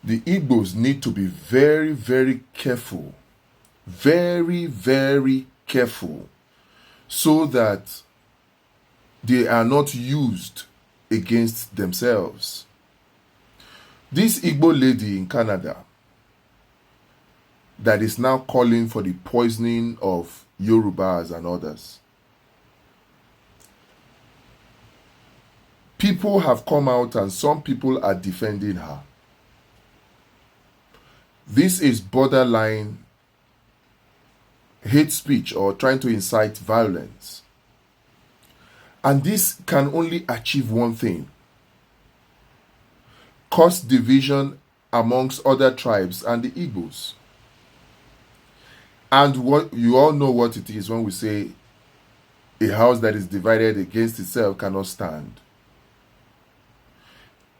The Igbos need to be very, very careful. Very, very careful. So that they are not used against themselves. This Igbo lady in Canada that is now calling for the poisoning of Yorubas and others. People have come out and some people are defending her. This is borderline hate speech or trying to incite violence. And this can only achieve one thing: cause division amongst other tribes and the Igbos. And what you all know what it is when we say a house that is divided against itself cannot stand.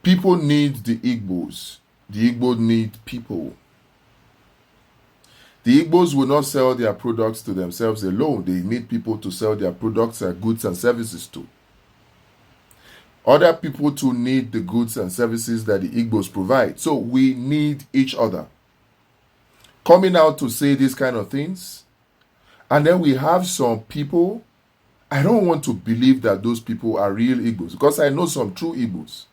People need the Igbos. The Igbos need people. The Igbos will not sell their products to themselves alone. They need people to sell their products and goods and services to. Other people too need the goods and services that the Igbos provide. So we need each other. Coming out to say these kind of things. And then we have some people, I don't want to believe that those people are real Igbos, because I know some true Igbos.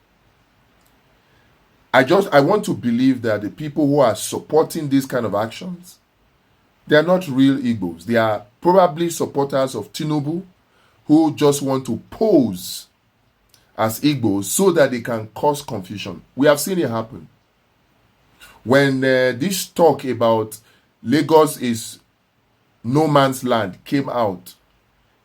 I want to believe that the people who are supporting these kind of actions, they are not real Igbos. They are probably supporters of Tinubu who just want to pose as Igbos so that they can cause confusion. We have seen it happen. When this talk about Lagos is no man's land came out,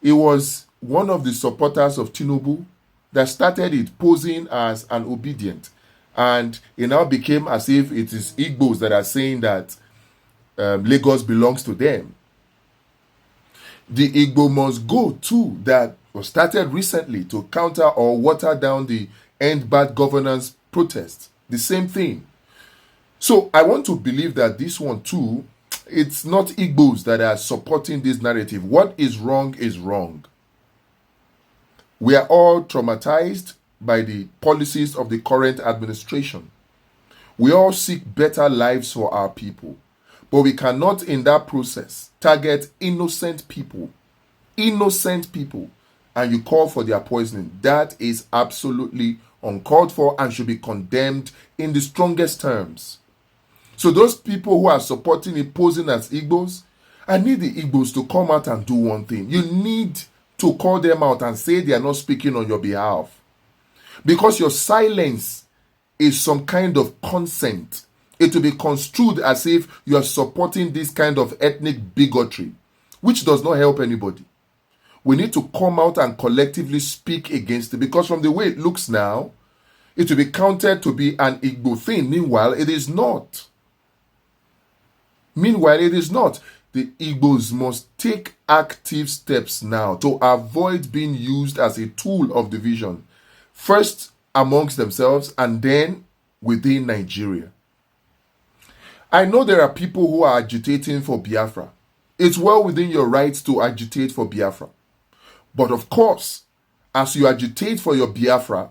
it was one of the supporters of Tinubu that started it, posing as an obedient. And it now became as if it is Igbos that are saying that Lagos belongs to them. The Igbo must go too that was started recently to counter or water down the End Bad Governance protest. The same thing. So I want to believe that this one too, it's not Igbos that are supporting this narrative. What is wrong is wrong. We are all traumatized by the policies of the current administration. We all seek better lives for our people. But we cannot in that process target innocent people. Innocent people. And you call for their poisoning. That is absolutely uncalled for and should be condemned in the strongest terms. So those people who are supporting it, posing as Igbos, I need the Igbos to come out and do one thing. You need to call them out and say they are not speaking on your behalf. Because your silence is some kind of consent. It will be construed as if you are supporting this kind of ethnic bigotry, which does not help anybody. We need to come out and collectively speak against it, because from the way it looks now, it will be counted to be an Igbo thing. Meanwhile, it is not. The Igbos must take active steps now to avoid being used as a tool of division, first amongst themselves and then within Nigeria. I know there are people who are agitating for Biafra. It's well within your rights to agitate for Biafra. But of course, as you agitate for your Biafra,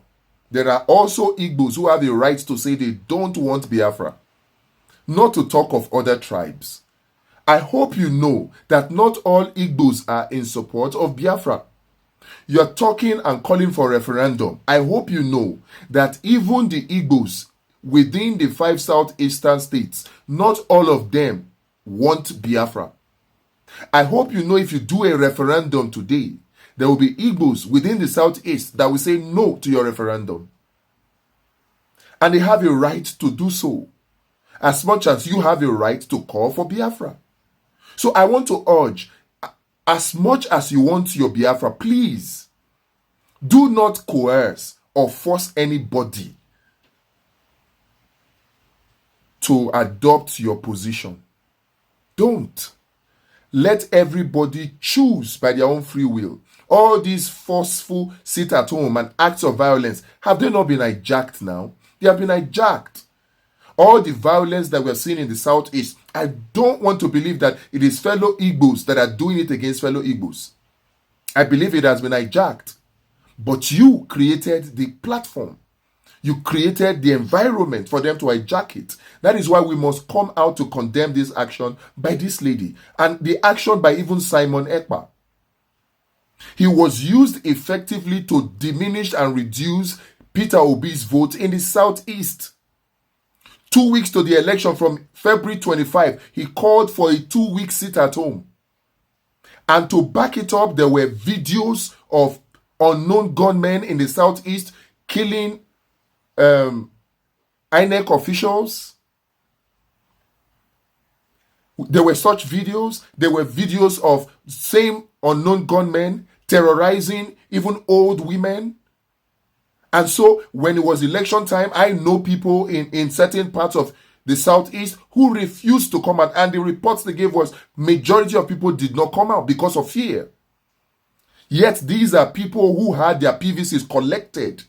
there are also Igbos who have the right to say they don't want Biafra. Not to talk of other tribes. I hope you know that not all Igbos are in support of Biafra. You are talking and calling for referendum. I hope you know that even the Igbos within the 5 southeastern states, not all of them want Biafra. I hope you know if you do a referendum today, there will be Igbos within the southeast that will say no to your referendum. And they have a right to do so, as much as you have a right to call for Biafra. So I want to urge, as much as you want your Biafra, please do not coerce or force anybody to adopt your position. Don't. Let everybody choose by their own free will. All these forceful sit at home and acts of violence, have they not been hijacked now? They have been hijacked. All the violence that we're seeing in the southeast, I don't want to believe that it is fellow Igbos that are doing it against fellow Igbos. I believe it has been hijacked. But you created the platform. You created the environment for them to hijack it. That is why we must come out to condemn this action by this lady and the action by even Simon Ekpa. He was used effectively to diminish and reduce Peter Obi's vote in the Southeast. 2 weeks to the election from February 25, he called for a 2-week sit at home. And to back it up, there were videos of unknown gunmen in the Southeast killing INEC officials. There were such videos. There were videos of same unknown gunmen terrorizing even old women. And so when it was election time, I know people in certain parts of the Southeast who refused to come out. And the reports they gave was majority of people did not come out because of fear. Yet these are people who had their PVCs collected.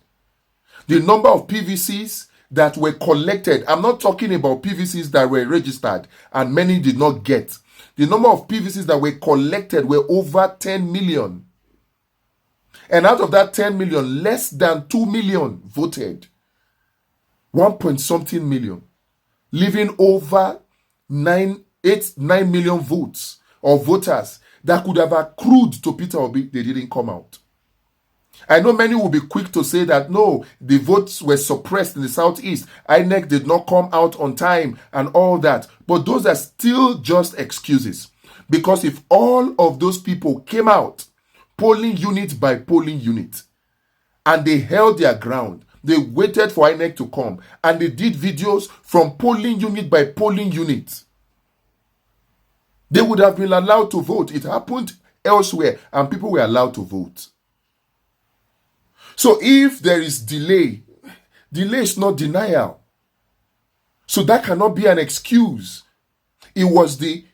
The number of PVCs that were collected, I'm not talking about PVCs that were registered and many did not get. The number of PVCs that were collected were over 10 million. And out of that 10 million, less than 2 million voted. 1 point something million. Leaving over 9 million votes or voters that could have accrued to Peter Obi. They didn't come out. I know many will be quick to say that no, the votes were suppressed in the Southeast. INEC did not come out on time and all that. But those are still just excuses. Because if all of those people came out, polling unit by polling unit, and they held their ground, they waited for INEC to come, and they did videos from polling unit by polling unit, they would have been allowed to vote. It happened elsewhere, and people were allowed to vote. So if there is delay is not denial. So that cannot be an excuse. It was the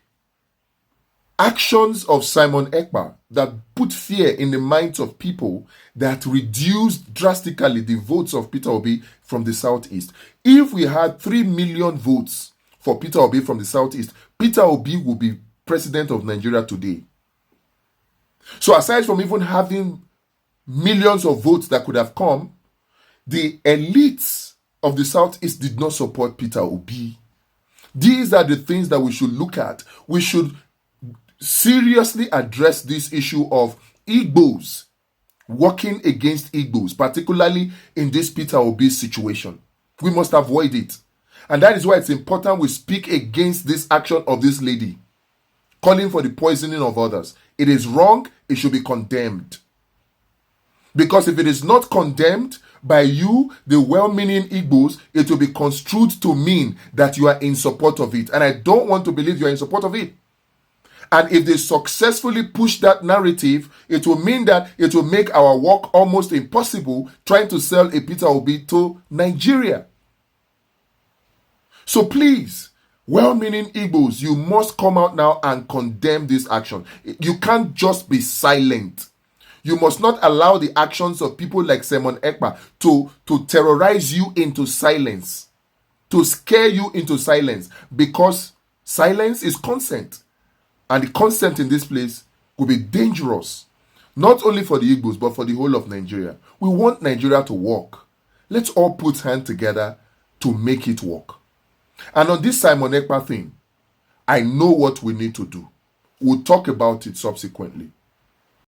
actions of Simon Ekpa that put fear in the minds of people that reduced drastically the votes of Peter Obi from the Southeast. If we had 3 million votes for Peter Obi from the Southeast, Peter Obi would be president of Nigeria today. So aside from even having millions of votes that could have come, the elites of the Southeast did not support Peter Obi. These are the things that we should look at. We should seriously address this issue of Igbos working against Igbos, particularly in this Peter Obi situation. We must avoid it. And that is why it's important we speak against this action of this lady, calling for the poisoning of others. It is wrong. It should be condemned. Because if it is not condemned by you, the well-meaning Igbos, it will be construed to mean that you are in support of it. And I don't want to believe you are in support of it. And if they successfully push that narrative, it will mean that it will make our work almost impossible trying to sell a Peter Obi to Nigeria. So please, well-meaning Igbos, you must come out now and condemn this action. You can't just be silent. You must not allow the actions of people like Simon Ekpa to terrorize you into silence, to scare you into silence, because silence is consent. And the consent in this place will be dangerous, not only for the Igbos, but for the whole of Nigeria. We want Nigeria to work. Let's all put hands together to make it work. And on this Simon Ekpa thing, I know what we need to do. We'll talk about it subsequently.